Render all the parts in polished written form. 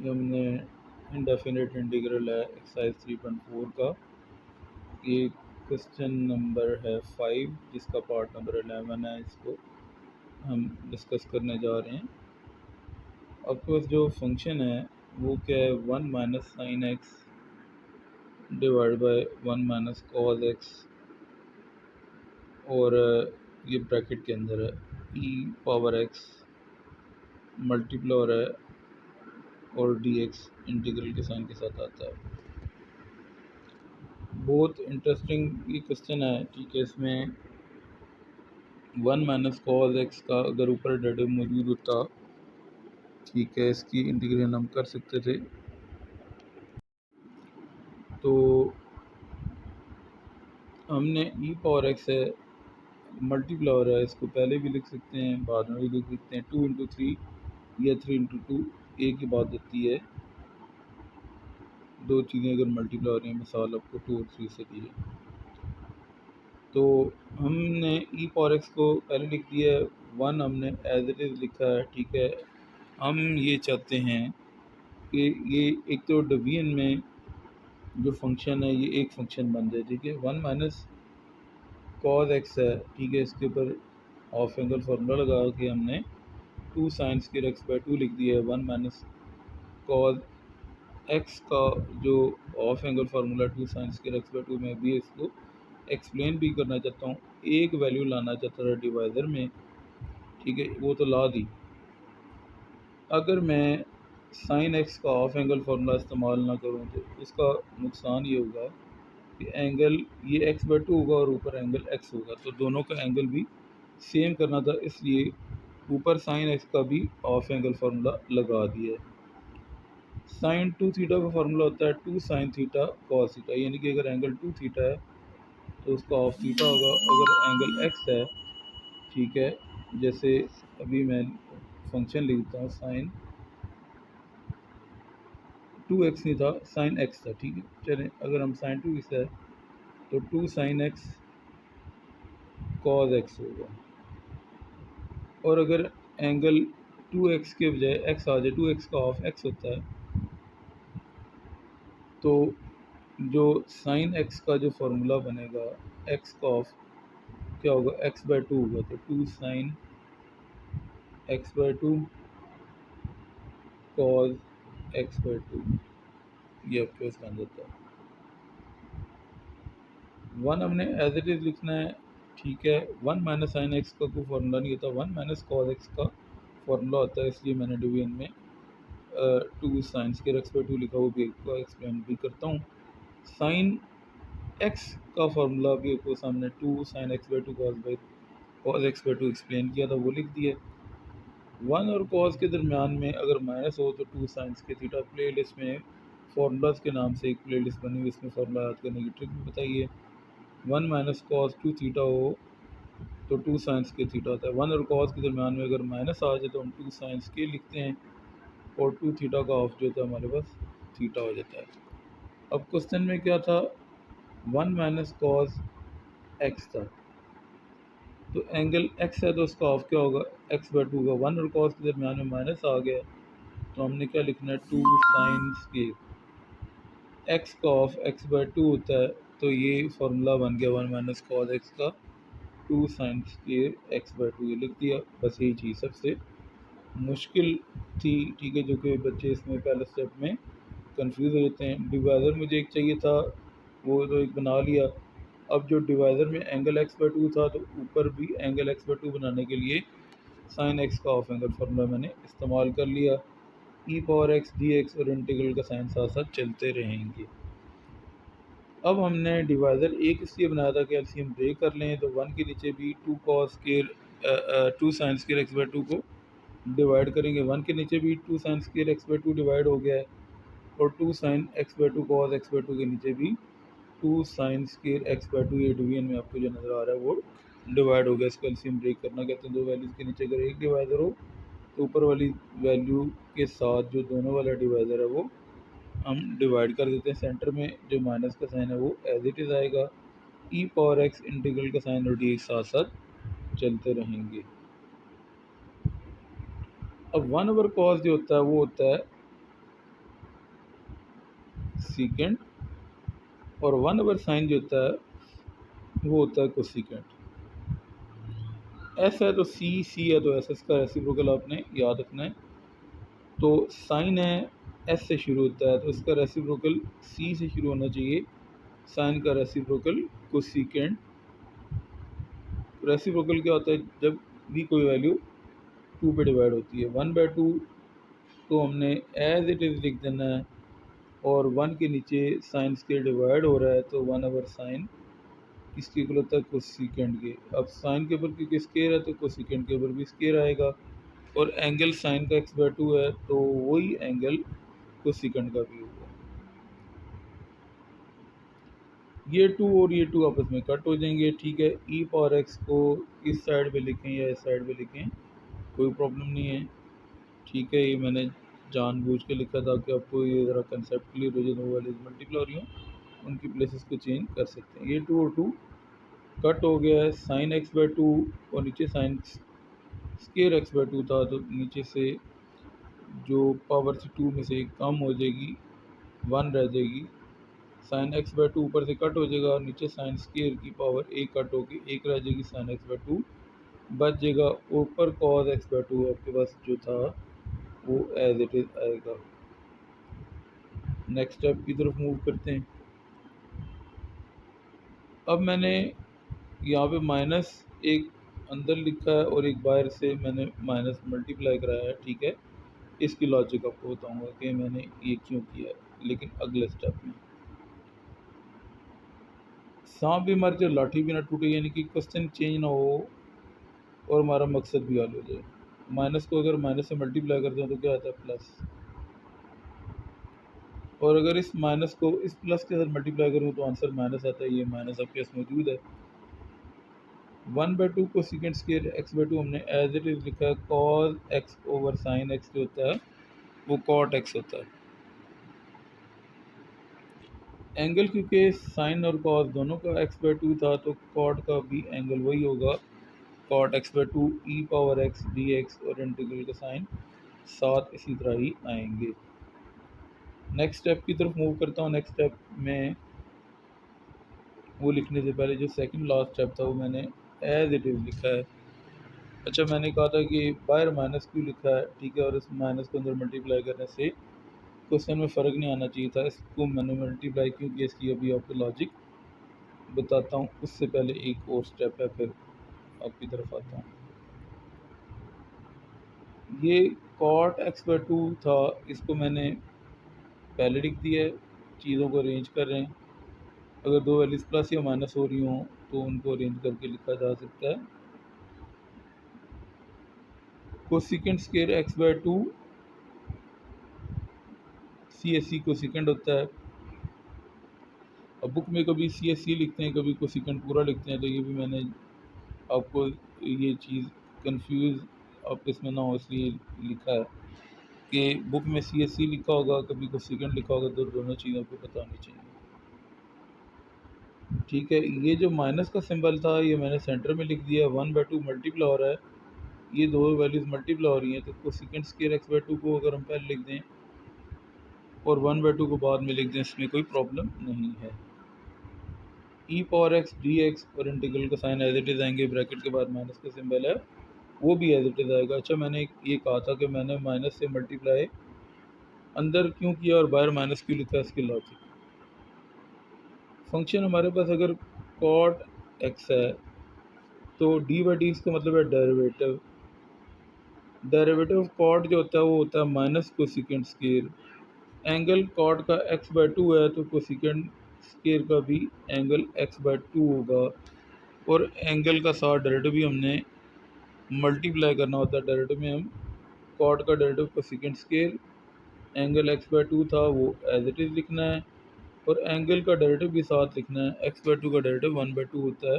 ये हमने indefinite integral है एक्सरसाइज 3.4 का। ये क्वेश्चन नंबर है 5 जिसका पार्ट नंबर 11 है। इसको हम डिस्कस करने जा रहे हैं। आपके पास जो फंक्शन है वो क्या है, 1 minus sine x divide by 1 minus cos x, और ये ब्रैकेट के अंदर है ई पावर एक्स मल्टीप्लाई हो रहा है और डी एक्स इंटीग्रल के साइन के साथ आता है। बहुत इंटरेस्टिंग ये क्वेश्चन है, ठीक है। इसमें 1 माइनस कॉस एक्स का अगर ऊपर डेरिवेटिव मौजूद होता, ठीक है, इसकी इंटीग्रेशन हम कर सकते थे। तो हमने ई पावर एक्स है मल्टीप्लाई हो रहा है, इसको पहले भी लिख सकते हैं बाद में भी लिख सकते हैं। 2 इंटू 3 या 3 इंटू 2 एक ही बात होती है। दो चीज़ें अगर मल्टीप्लाई हो रही हैं, मिसाल आपको 2 और 3 से दी है, तो हमने ई पावर एक्स को पहले लिख दिया है, 1 हमने एज इट इज़ लिखा है, ठीक है। हम ये चाहते हैं कि ये एक तो डिवीजन में जो फंक्शन है ये एक फंक्शन बन जाए, ठीक है। 1 माइनस कॉस एक्स है, ठीक है। इसके ऊपर हाफ एंगल फार्मूला लगा के हमने 2 साइन स्क्वायर एक्स बाई 2 लिख दिया है। 1 माइनस कॉस एक्स का जो half angle formula 2 sine square x by 2 में भी इसको एक्सप्लेन भी करना चाहता हूँ। एक वैल्यू लाना चाहता था डिवाइज़र में, ठीक है, वो तो ला दी। अगर मैं साइन एक्स का हाफ एंगल फार्मूला इस्तेमाल ना करूँ तो इसका नुकसान ये होगा कि एंगल ये एक्स बाई 2 होगा और ऊपर एंगल एक्स होगा, तो दोनों का एंगल भी सेम करना था, इसलिए ऊपर साइन एक्स का भी हाफ एंगल फार्मूला लगा दिया है। साइन 2 थीटा का फार्मूला होता है 2 साइन थीटा कॉस थीटा, यानी कि अगर एंगल 2 थीटा है तो उसका हाफ थीटा होगा। अगर एंगल एक्स है, ठीक है, जैसे अभी मैं फंक्शन लिखता हूँ साइन 2x नहीं था, साइन एक्स था, ठीक है। चलें, अगर हम साइन 2x है तो 2 साइन एक्स कॉस एक्स होगा। और अगर एंगल 2x के बजाय एक्स आ जाए, 2x का हाफ एक्स होता है, तो जो साइन एक्स का जो फार्मूला बनेगा एक्स का हाफ क्या होगा, एक्स बाई 2 होगा। तो 2 sine x by 2 cos x by 2, ये आपके पास बन जाता है। 1 हमने एज इट इज़ लिखना है, ठीक है। 1 माइनस साइन एक्स का कोई फार्मूला नहीं होता, 1 माइनस कॉस एक्स का फार्मूला होता है, इसलिए मैंने डिवीजन में 2 साइन स्क्वायर एक्स बाई 2 लिखा, वो भी आपको एक्सप्लेन भी करता हूँ। साइन एक्स का फार्मूला भी आपको सामने 2 sine x by 2 cos x by 2 explain किया था, वो लिख दिया। 1 और कॉस के दरमियान में अगर माइनस हो तो 2 साइंस के थीटा। प्ले लिस्ट में फार्मूलाज के नाम से एक प्ले लिस्ट बनी हुई, इसमें फार्मूला याद करने की ट्रिक भी बताइए। 1 माइनस कॉस 2 थीटा हो तो 2 साइंस के थीटा होता है। 1 और कॉस के दरमियान में अगर माइनस आ जाए तो हम 2 साइंस के लिखते हैं, और 2 थीटा का ऑफ जो होता है हमारे पास थीटा हो जाता है। अब क्वेश्चन में क्या था, 1 माइनस कॉस एक्स था, तो एंगल एक्स है तो उसका ऑफ क्या होगा, एक्स बाई 2 का। 1 और कॉस के दरमियान में माइनस आ गया तो हमने क्या लिखना है, 2 साइन स्क्वायर एक्स का ऑफ एक्स बाई 2 होता है, तो ये फार्मूला बन गया 1 माइनस कॉस एक्स का 2 साइन स्क्वायर एक्स बाई 2, ये लिख दिया। बस यही चीज़ सबसे मुश्किल थी, ठीक है, जो कि बच्चे इसमें पहले स्टेप में कंफ्यूज हो जाते हैं। डिवाइज़र मुझे एक चाहिए था, वो तो एक बना लिया। अब जो डिवाइज़र में एंगल एक्स बाई 2 था, तो ऊपर भी एंगल एक्स बाई 2 बनाने के लिए साइन एक्स का ऑफ एंगल फार्मूला मैंने इस्तेमाल कर लिया। ई पावर एक्स डी एक्स और इंटीग्रल का साइन साथ साथ चलते रहेंगे। अब हमने डिवाइज़र एक इसलिए बनाया था कि एलसीएम ब्रेक कर लें, तो 1 के नीचे भी 2 cos square 2 sine square x by 2 को डिवाइड करेंगे। 1 के नीचे भी 2 sine square x by 2 divide हो गया है, और 2 sine x by 2 cos x by 2 के नीचे भी 2 साइन स्क्वायर एक्स बाई 2, ये डिवीजन में आपको जो नज़र आ रहा है वो डिवाइड हो गया। इसको एलसीएम ब्रेक करना कहते हैं। दो वैल्यूज़ के नीचे अगर एक डिवाइज़र हो तो ऊपर वाली वैल्यू के साथ जो दोनों वाला डिवाइज़र है वो हम डिवाइड कर देते हैं, सेंटर में जो माइनस का साइन है वो एज इट इज़ आएगा, ई पावर एक्स इंटीग्रल का साइन और डी साथ साथ चलते रहेंगे। अब 1 ओवर कॉस जो होता है वो होता है सीकेंट, और 1 ओवर साइन जो होता है वो होता है कोसीकेंट। एस है तो सी, सी है तो एस, एस का रेसिप्रोकल आपने याद रखना है। तो साइन है एस से शुरू होता है तो इसका रेसिप्रोकल सी से शुरू होना चाहिए, साइन का रेसिप्रोकल कोसीकेंट। रेसिप्रोकल क्या होता है, जब भी कोई वैल्यू 2 पे डिवाइड होती है। 1/2 तो हमने एज इट इज़ लिख देना है, और 1 के नीचे साइन स्केयर डिवाइड हो रहा है तो 1 ओवर साइन किसके इक्वल होता है, कोसीकेंट के। अब साइन के ऊपर क्योंकि स्केयर है तो कोसीकेंट के ऊपर भी स्केयर आएगा, और एंगल साइन का x/2 है तो वही एंगल कोसीकेंट का भी होगा। ये 2 और ये 2 आपस में कट हो जाएंगे, ठीक है। ई पावर एक्स को इस साइड पे लिखें या इस साइड पे लिखें, कोई प्रॉब्लम नहीं है, ठीक है। ये मैंने जानबूझ के लिखा था कि आपको ये ज़रा कंसेप्ट क्लियर हो जाए, दो वैल्यूज मल्टीप्लाई हो रही हों उनकी प्लेसेस को चेंज कर सकते हैं। ये 2 और 2 कट हो गया है, साइन x/2 और नीचे साइन स्केयर x/2 था तो नीचे से जो पावर से 2 में से कम हो जाएगी 1 रह जाएगी, साइन x/2 ऊपर से कट हो जाएगा और नीचे साइन स्केयर की पावर 1 कट होगी, 1 रह जाएगी, साइन x/2 बच जाएगा, ऊपर कॉस x/2 आपके पास जो था वो एज इट इज़ आएगा। नेक्स्ट स्टेप की तरफ मूव करते हैं। अब मैंने यहाँ पे माइनस एक अंदर लिखा है और एक बाहर से मैंने माइनस मल्टीप्लाई कराया है, ठीक है। इसकी लॉजिक आपको बताऊंगा कि मैंने ये क्यों किया है, लेकिन अगले स्टेप में। सांप भी मर जाए लाठी भी ना टूटे, यानी कि क्वेश्चन चेंज ना हो और हमारा मकसद भी हल हो जाए। माइनस को अगर माइनस से मल्टीप्लाई करते हैं तो क्या आता है, प्लस, और अगर इस माइनस को इस प्लस के साथ मल्टीप्लाई करूँ तो आंसर माइनस आता है। ये माइनस आपके पास मौजूद है। 1/2 को सेकेंड स्केयर x/2 हमने एज इट इज़ लिखा है, cos x over sine x जो होता है वो कॉट x होता है। एंगल क्योंकि साइन और कॉस दोनों का x/2 था तो कॉट का भी एंगल वही होगा, कॉट x/2 ई पावर x dx, और इंटीग्रल का साइन साथ इसी तरह ही आएंगे। नेक्स्ट स्टेप की तरफ मूव करता हूँ। नेक्स्ट स्टेप में वो लिखने से पहले जो सेकंड लास्ट स्टेप था वो मैंने एज इट इज़ लिखा है। अच्छा, मैंने कहा था कि बाहर माइनस क्यों लिखा है, ठीक है, और इस माइनस को अंदर मल्टीप्लाई करने से क्वेश्चन में फ़र्क नहीं आना चाहिए था। इसको मैंने मल्टीप्लाई क्यों किया, इसकी अभी आपको लॉजिक बताता हूँ। उससे पहले एक और स्टेप है, फिर आपकी तरफ आता हूँ। ये कॉट x/2 था, इसको मैंने पहले लिख दिया है, चीज़ों को अरेंज कर रहे हैं। अगर दो वैल्यूज़ प्लस या माइनस हो रही हों तो उनको अरेंज करके लिखा जा सकता है। Cosecant square x/2 CSE cosecant होता है। अब बुक में कभी CSE लिखते हैं, कभी कोसेकेंट पूरा लिखते हैं, तो ये भी मैंने आपको ये चीज़ कंफ्यूज आप इसमें ना हो इसलिए लिखा है कि बुक में CSE लिखा होगा, कभी कोसेकेंट लिखा होगा, तो दोनों चीज़ें आपको पता होनी चाहिए, ठीक है। ये जो माइनस का सिंबल था ये मैंने सेंटर में लिख दिया, 1/2 मल्टीप्लाई हो रहा है, ये दो वैल्यूज़ मल्टीप्लाई हो रही हैं, तो कोसेकेंट स्क्वायर x/2 को अगर हम पहले लिख दें और 1/2 को बाद में लिख दें, इसमें कोई प्रॉब्लम नहीं है। ई पावर एक्स dx और इंटीग्रल का साइन एज इट इज़ आएंगे, ब्रैकेट के बाद माइनस का सिंबल है वो भी एज इट इज़ आएगा। अच्छा, मैंने ये कहा था कि मैंने माइनस से मल्टीप्लाई अंदर क्यों किया और बाहर माइनस क्यों लिखा, इसकी लॉजिक। फंक्शन हमारे पास अगर कॉट x है तो d/d इसका मतलब है डेरिवेटिव। डेरिवेटिव ऑफ कॉट जो होता है वो होता है minus cosecant square. Angle cot का x/2 है तो कोसेकेंट स्क्वायर का भी एंगल x/2 होगा, और एंगल का साथ डेरिवेटिव भी हमने मल्टीप्लाई करना होता है। डेरिवेटिव में हम कॉट का derivative cosecant square, angle x/2 था वो एज इट इज़ लिखना है, और एंगल का डेरिवेटिव भी साथ लिखना है। x/2 का डेरिवेटिव 1/2 होता है,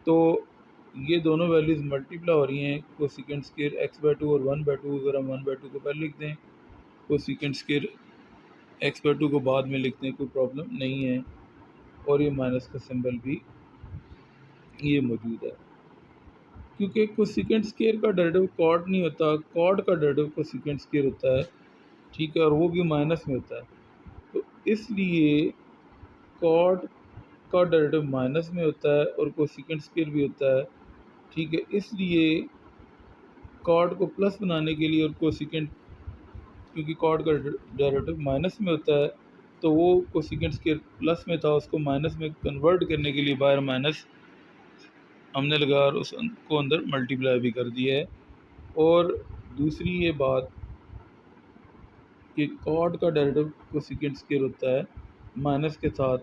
तो ये दोनों वैल्यूज़ मल्टीप्लाई हो रही हैं। कोसेकेंट स्क्वायर x/2 और 1/2, अगर हम 1/2 को पहले लिख दें, cosecant square x by to को बाद में लिखते हैं, कोई प्रॉब्लम नहीं है। और ये माइनस का सिंबल भी ये मौजूद है, क्योंकि कोसेकेंट स्क्वायर का डेरिवेटिव कॉड नहीं होता, कॉड का डेरिवेटिव कोसेकेंट स्क्वायर होता है, ठीक है, और वो भी माइनस में होता है। तो इसलिए कॉड का डेरिवेटिव माइनस में होता है और कोसेकेंट स्क्वायर भी होता है, ठीक है। इसलिए कॉड को प्लस बनाने के लिए और कोसेकेंट, क्योंकि कॉड का डेरिवेटिव माइनस में होता है, तो वो कोसेकेंट स्क्वायर प्लस में था, उसको माइनस में कन्वर्ट करने के लिए बाहर माइनस हमने लगा और उसको अंदर मल्टीप्लाई भी कर दिया है। और दूसरी ये बात कि कॉड का डेरिवेटिव कोसेकेंट स्क्वायर होता है माइनस के साथ,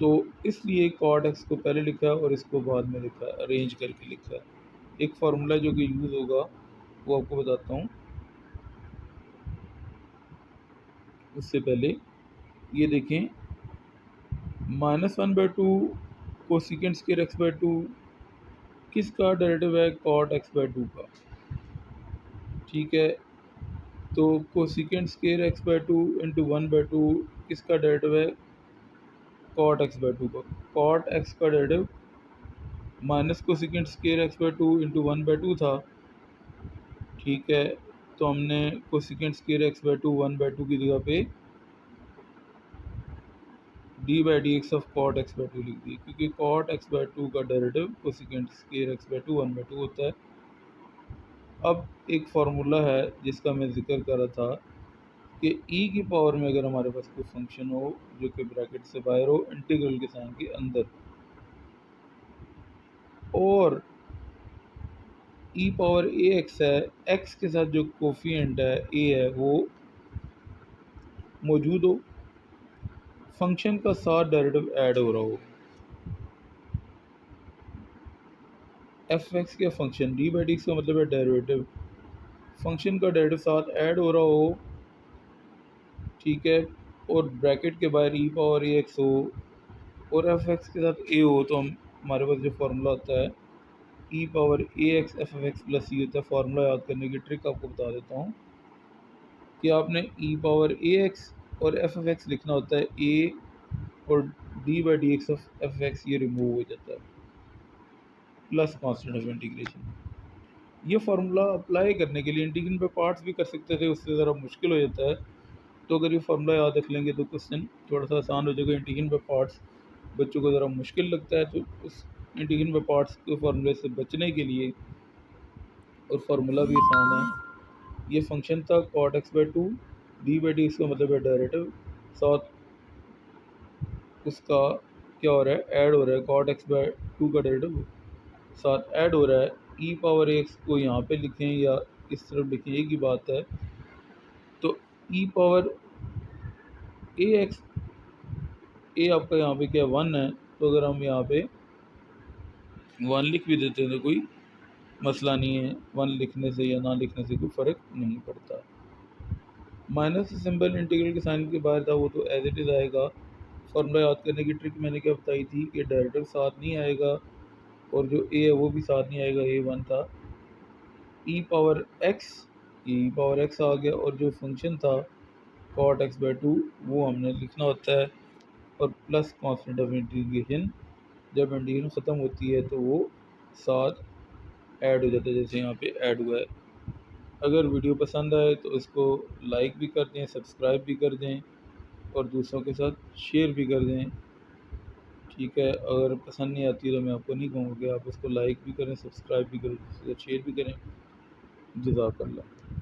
तो इसलिए कॉड एक्स को पहले लिखा है और इसको बाद में लिखा है, अरेंज करके लिखा है। एक फार्मूला जो कि यूज़ होगा वो आपको बताता हूँ। उससे पहले ये देखें, -1/2 cosecant square x by two किसका डेरिवेटिव है? कॉट एक्स बाई टू का, ठीक है। तो cosecant square x by two into 1/2 किसका डेरिवेटिव है? कॉट एक्स बाई टू का। कॉट एक्स का derivative minus cosecant square x by two into 1/2 था, ठीक है। तो हमने cosecant square x by two 1/2 की जगह पे d by d x of cot x by to लिख दी, क्योंकि कॉट एक्स बाई टू का derivative cosecant square x by two 1/2 होता है। अब एक फार्मूला है जिसका मैं जिक्र कर रहा था कि ई की पावर में अगर हमारे पास कोई फंक्शन हो जो कि ब्रैकेट से बाहर हो इंटीग्रल के साइन के अंदर, और ई पावर ए एक्स है, एक्स के साथ जो कोफिएंट है ए है वो मौजूद हो, फंक्शन का साथ डेरिवेटिव ऐड हो रहा हो, एफ एक्स के function D by d x का मतलब है डेरिवेटिव, फंक्शन का डेरिवेटिव साथ ऐड हो रहा हो, ठीक है, और ब्रैकेट के बाहर ई पावर ए एक्स हो और एफ एक्स के साथ ए हो, तो हम हमारे पास जो फार्मूला होता है e power a x f f x plus c होता है। फार्मूला याद करने की ट्रिक आपको बता देता हूँ कि आपने ई पावर ए एक्स और एफ एफ एक्स लिखना होता है, ए और D by d x of F x ये रिमूव हो जाता है, प्लस कॉन्स्टेंट ऑफ इंटीग्रेशन। ये फार्मूला अप्लाई करने के लिए इंटीग्रेशन पे पार्ट्स भी कर सकते थे, उससे ज़रा मुश्किल हो जाता है। तो अगर ये फार्मूला याद रख लेंगे तो क्वेश्चन थोड़ा सा आसान हो जाएगा। इंटीग्रेशन पे पार्ट्स बच्चों को ज़रा मुश्किल लगता है, तो उस इंटीग्रेशन पे पार्ट्स के फार्मूले से बचने के लिए, और फार्मूला भी आसान है, ये फंक्शन था cot x by two, d by d इसका मतलब है डेरिवेटिव, साथ उसका क्या हो रहा है, ऐड हो रहा है, कॉट एक्स बाई टू का डेरिवेटिव साथ ऐड हो रहा है। ई पावर एक्स को यहाँ पे लिखें या इस तरफ लिखें, एक ही बात है। तो ई पावर ए एक्स, ए आपका यहाँ पे क्या 1 है, तो अगर हम यहाँ पे 1 लिख भी देते हैं तो कोई मसला नहीं है, 1 लिखने से या ना लिखने से कोई फ़र्क नहीं पड़ता। माइनस सिंबल इंटीग्रल के साइन के बाहर था, वो तो एज इट इज़ आएगा। फॉर्मूला याद करने की ट्रिक मैंने क्या बताई थी कि डेरिवेटिव साथ नहीं आएगा और जो ए है वो भी साथ नहीं आएगा, ए 1 था, ई पावर एक्स, ई पावर एक्स आ गया, और जो फंक्शन था कॉट एक्स बाई टू वो हमने लिखना होता है, और प्लस कॉन्स्टेंट ऑफ इंटीग्रेशन, जब इंटीग्रेशन ख़त्म होती है तो वो साथ ऐड हो जाता है, जैसे यहाँ पे ऐड हुआ है। अगर वीडियो पसंद आए तो इसको लाइक भी कर दें, सब्सक्राइब भी कर दें और दूसरों के साथ शेयर भी कर दें, ठीक है। अगर पसंद नहीं आती तो मैं आपको नहीं कहूँगा कि आप उसको लाइक भी करें, सब्सक्राइब भी करें, दूसरों के साथ शेयर भी करें। जज़ाकल्लाह।